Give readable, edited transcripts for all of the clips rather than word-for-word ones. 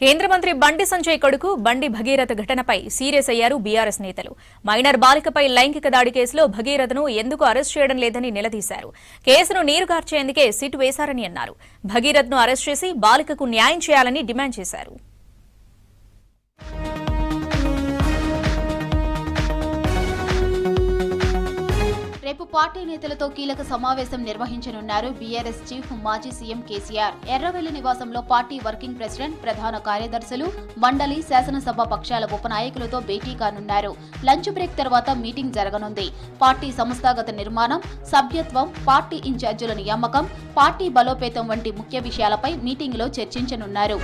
కేంద్ర మంత్రి బండి సంజయ్ కొడుకు బండి భగీరథ ఘటనపై సీరియస్ అయ్యారు బీఆర్ఎస్ నేతలు. మైనర్ బాలికపై లైంగిక దాడి కేసులో భగీరథను ఎందుకు అరెస్ట్ చేయడం లేదని నిలదీశారు. కేసును నీరుగార్చేందుకే సిట్ వేశారని అన్నారు. భగీరథను అరెస్ట్ చేసి బాలికకు న్యాయం చేయాలని డిమాండ్ చేశారు. రేపు పార్టీ నేతలతో కీలక సమావేశం నిర్వహించనున్నారు బీఆర్ఎస్ చీఫ్ మాజీ సీఎం కేసీఆర్. ఎర్రవెల్లి నివాసంలో పార్టీ వర్కింగ్ ప్రెసిడెంట్, ప్రధాన కార్యదర్శులు, మండలి, శాసనసభ పక్షాల ఉపనాయకులతో భేటీ కానున్నారు. లంచ్ బ్రేక్ తర్వాత మీటింగ్ జరగనుంది. పార్టీ సంస్థాగత నిర్మాణం, సభ్యత్వం, పార్టీ ఇన్ఛార్జీల నియామకం, పార్టీ బలోపేతం వంటి ముఖ్య విషయాలపై మీటింగ్లో చర్చించనున్నారు.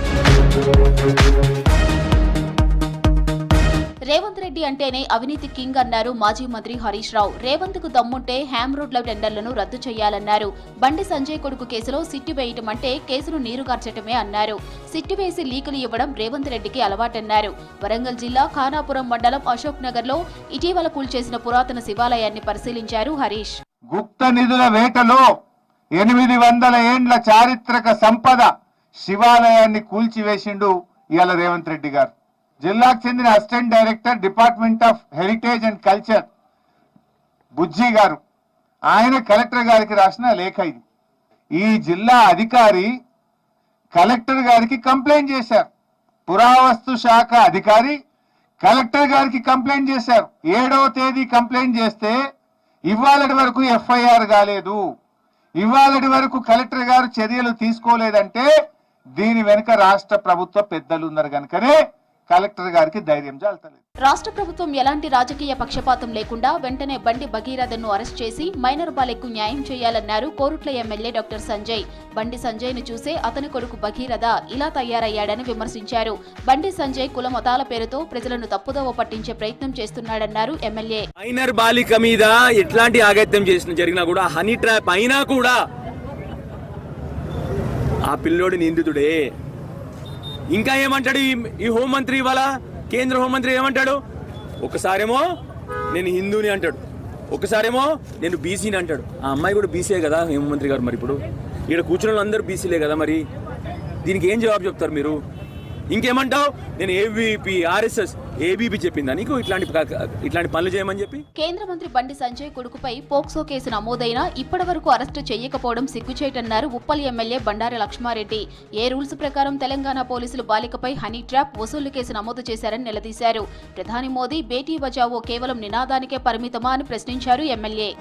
రేవంత్ రెడ్డి అంటేనే అవినీతి కింగ్ అన్నారు మాజీ మంత్రి హరీష్ రావు. రేవంత్ కు దమ్ముంటే హ్యామ్ రోడ్ల టెండర్లను రద్దు చేయాలన్నారు. బండి సంజయ్ కొడుకు కేసులో సిట్టు వేయటం అంటే కేసును నీరుగార్చటమే అన్నారు. సిట్టు వేసి లీకులు ఇవ్వడం రేవంత్ రెడ్డికి అలవాటన్నారు. వరంగల్ జిల్లా ఖానాపురం మండలం అశోక్ నగర్ లో ఇటీవల కూల్చేసిన పురాతన శివాలయాన్ని పరిశీలించారు హరీష్. గుప్త నిధుల వేటలో 800 ఏండ్ల చారిత్రక సంపద శివాలయాన్ని కూల్చివేసిండు ఇవాళ రేవంత్ రెడ్డి గారు. జిల్లాకు చెందిన assistant director, department of heritage and culture Bujji గారు, ఆయన కలెక్టర్ గారికి రాసిన లేఖ ఇది. ఈ జిల్లా అధికారి కలెక్టర్ గారికి కంప్లైంట్ చేశారు. పురావస్తు శాఖ అధికారి కలెక్టర్ గారికి కంప్లైంట్ చేశారు. 7వ తేదీ కంప్లైంట్ చేస్తే ఇవాళటి వరకు ఎఫ్ఐఆర్ కాలేదు. ఇవాళటి వరకు కలెక్టర్ గారు చర్యలు తీసుకోలేదంటే దీని వెనుక రాష్ట్ర ప్రభుత్వ పెద్దలు ఉన్నారు కనుకనే కలెక్టర్ గారికి ధైర్యం చాలతలేదు. రాష్ట్ర ప్రభుత్వం ఎలాంటి రాజకీయ పక్షపాతం లేకుండా వెంటనే బండి భగీరథను అరెస్ట్ చేసి మైనర్ బాలికకు న్యాయం చేయాలన్నారు కోరుట్ల ఎమ్మెల్యే డాక్టర్ సంజయ్. బండి సంజయ్ ను చూసే అతని కొడుకు భగీరథ ఇలా తయారయ్యాడని విమర్శించారు. బండి సంజయ్ కుల మతాల పేరుతో ప్రజలను తప్పుదోవ పట్టించే ప్రయత్నం చేస్తున్నాడన్నారు ఎమ్మెల్యే. మైనర్ బాలిక మీద ఎట్లాంటి ఆగత్యం జరిగినా కూడా, హనీ ట్రాప్ అయినా కూడా ఆ పిల్లోడి నిందితుడే. ఇంకా ఏమంటాడు ఈ హోంమంత్రి, ఇవాళ కేంద్ర హోంమంత్రి ఏమంటాడు? ఒకసారేమో నేను హిందూని అంటాడు, ఒకసారేమో నేను బీసీని అంటాడు. ఆ అమ్మాయి కూడా బీసీయే కదా హోంమంత్రి గారు. మరి ఇప్పుడు ఇక్కడ కూర్చున్న అందరూ బీసీలే కదా. మరి దీనికి ఏం జవాబు చెప్తారు మీరు? ఇంకేమంటావు? నేను ఏబీపీ, ఆర్ఎస్ఎస్, ఏబీపీ చెప్పిందా నీకు ఇట్లాంటి పనులు చేయమని చెప్పి? కేంద్ర మంత్రి బండి సంజయ్ కొడుకుపై పోక్సో కేసు నమోదైనా ఇప్పటి వరకు అరెస్టు చేయకపోవడం సిగ్గుచేటన్నారు ఉప్పల్ ఎమ్మెల్యే బండారి లక్ష్మారెడ్డి. ఏ రూల్స్ ప్రకారం తెలంగాణ పోలీసులు బాలికపై హనీ ట్రాప్, వసూలు కేసు నమోదు చేశారని నిలదీశారు. ప్రధాని మోదీ బేటీ బచావో కేవలం నినాదానికే పరిమితమా అని ప్రశ్నించారు ఎమ్మెల్యే.